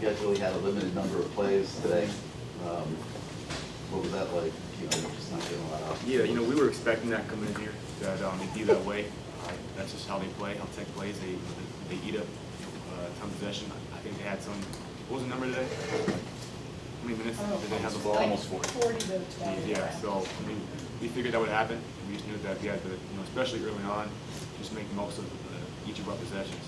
you guys really had a limited number of plays today. What was that like? You know, just not getting a lot out. Yeah, you know, we were expecting that coming in here, that it'd be that way. That's just how they play, how Tech plays. They eat up a ton of possession. I think they had some. What was the number today? How many minutes did they have the ball? Almost 40. 40 to 20. Yeah, so I mean, we figured that would happen. We just knew that we had to, you know, especially early on, just make the most of each of our possessions.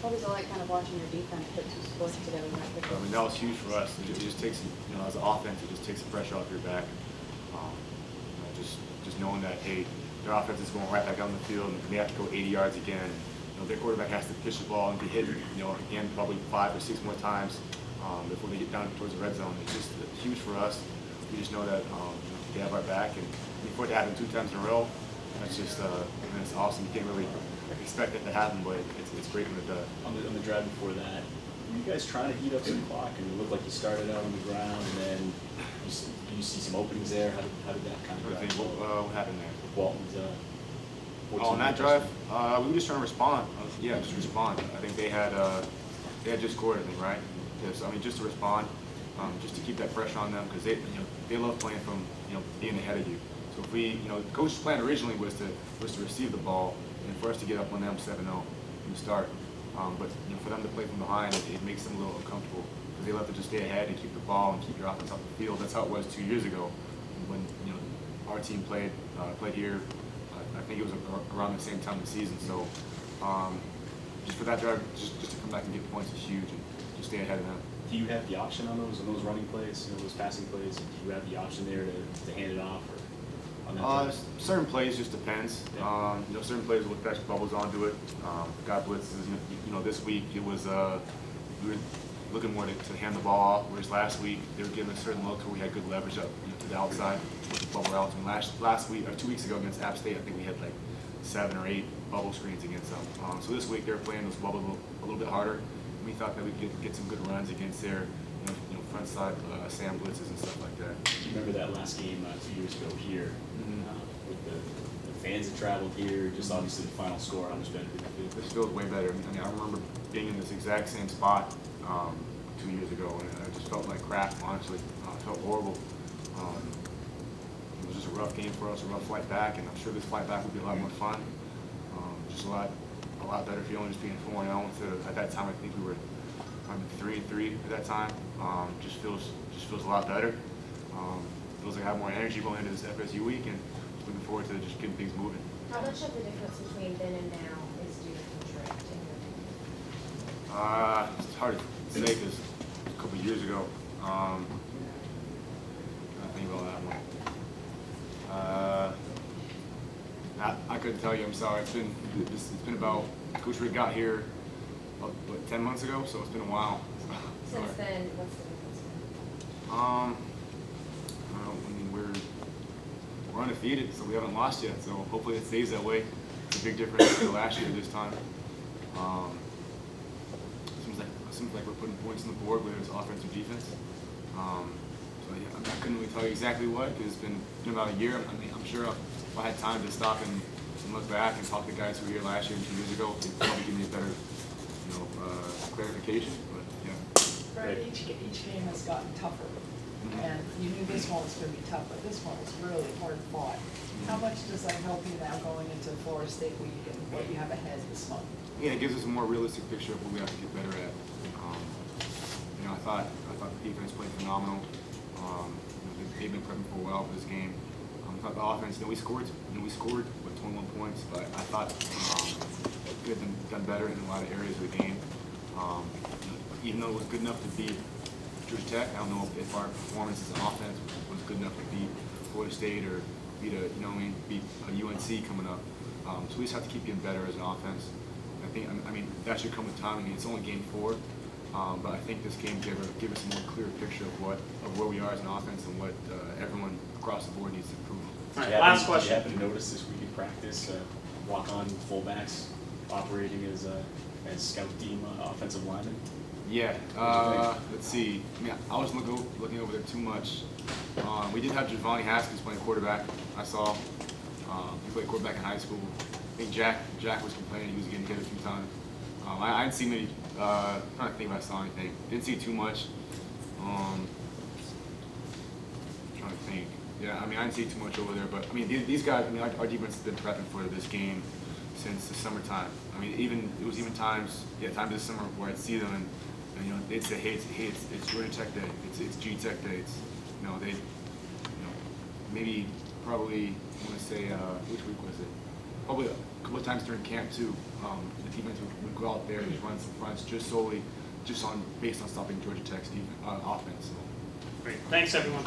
What was it like kind of watching your defense put two scores together that quickly? I mean, that was huge for us. It just takes, you know, as an offense, it just takes the pressure off your back. You know, just knowing that, hey, their offense is going right back out on the field, and they have to go 80 yards again. You know, their quarterback has to pitch the ball and be hit, you know, again, probably 5 or 6 more times before they get down towards the red zone. It's just huge for us. We just know that you know, they have our back, and before it to happen 2 times in a row, that's just, I mean, it's awesome. You can't really expect it to happen, but it's great when it does. On the drive before that, were you guys trying to heat up some clock? And it looked like you started out on the ground, and then you see some openings there. How did that kind of drive? What happened there? Walton's. On that drive, we were just trying to respond. Yeah, just respond. I think they had just scored, I think, right? Yes, I mean, just to respond, just to keep that pressure on them, because they love playing from, you know, being ahead of you. So if we, you know, the coach's plan originally was to receive the ball and for us to get up on them 7-0 from the start. But you know, for them to play from behind, it makes them a little uncomfortable because they love to just stay ahead and keep the ball and keep your offense off the field. That's how it was 2 years ago when, you know, our team played here. I think it was around the same time of the season. So just for that drive, just to come back and get points is huge and just stay ahead of them. Do you have the option on those running plays, you know, those passing plays? Do you have the option there to hand it off? Or on that drive? Certain plays just depends. Yeah. You know, certain plays will attach bubbles onto it. Got blitzes. You know, this week it was we were looking more to hand the ball off, whereas last week they were giving a certain look where we had good leverage up, you know, to the outside with the bubble routes. And last week or 2 weeks ago against App State, I think we had like 7 or 8 bubble screens against them. So this week they're playing those bubbles a little bit harder. We thought that we could get some good runs against their front side Sam blitzes and stuff like that. Do you remember that last game 2 years ago here with the fans that traveled here? Just obviously the final score. How much better did it feel? This feels way better. I mean, I remember being in this exact same spot 2 years ago, and I just felt like crap. Honestly, I felt horrible. It was just a rough game for us, a rough flight back, and I'm sure this flight back would be a lot more fun. Just a lot better feeling just being 4-0 instead of, at that time I think we were 3-3 at that time. Just feels a lot better. Feels like I have more energy going into this FSU week, and just looking forward to just getting things moving. How much of the difference between then and now is due to contract in your opinion? It's hard to say because a couple of years ago, I think about that one. I couldn't tell you. I'm sorry. It's been about Coach Rick got here, what, 10 months ago, so it's been a while. Since then, what's the difference been? I don't know. I mean, we're undefeated, so we haven't lost yet. So hopefully it stays that way. It's a big difference to last year this time. Seems like we're putting points on the board, whether it's offense or defense. So yeah, I couldn't really tell you exactly what, because it's been about a year. I mean, I'm sure if I had time to stop and look back and talk to guys who were here last year and 2 years ago, they'd probably give me a better, clarification. But yeah. Brett, each game has gotten tougher, and you knew this one was going to be tough, but this one was really hard fought. How much does that help you now going into Florida State week and what you have ahead this month? Yeah, it gives us a more realistic picture of what we have to get better at. I thought the defense played phenomenal. They've been prepping for a while for this game. I thought the offense, we scored with 21 points, but I thought we could have done better in a lot of areas of the game. Even though it was good enough to beat Georgia Tech, I don't know if our performance as an offense was good enough to beat Florida State or beat a UNC coming up. So we just have to keep getting better as an offense. I mean that should come with time. I mean, it's only game 4. But I think this game give us a more clear picture of where we are as an offense and what everyone across the board needs to improve. All right, last question. Did you happen to notice this week in practice walk-on fullbacks operating as scout team offensive linemen? Yeah. Let's see. Yeah, I was looking over there too much. We did have Javani Haskins playing quarterback. I saw he played quarterback in high school. I think Jack was complaining he was getting hit a few times. I didn't see many. Trying to think if I saw anything. Didn't see too much. Trying to think. Yeah, I mean, I didn't see too much over there, but I mean, these guys. I mean, our defense has been prepping for this game since the summertime. I mean, it was even times this summer where I'd see them and you know, they'd say, hey, it's Georgia Tech Day, it's G Tech Day, it's, you know, maybe probably I want to say which week was it? Probably a couple of times during camp too. The defense would go out there and just run some fronts based on stopping Georgia Tech's offense. So. Great, thanks everyone.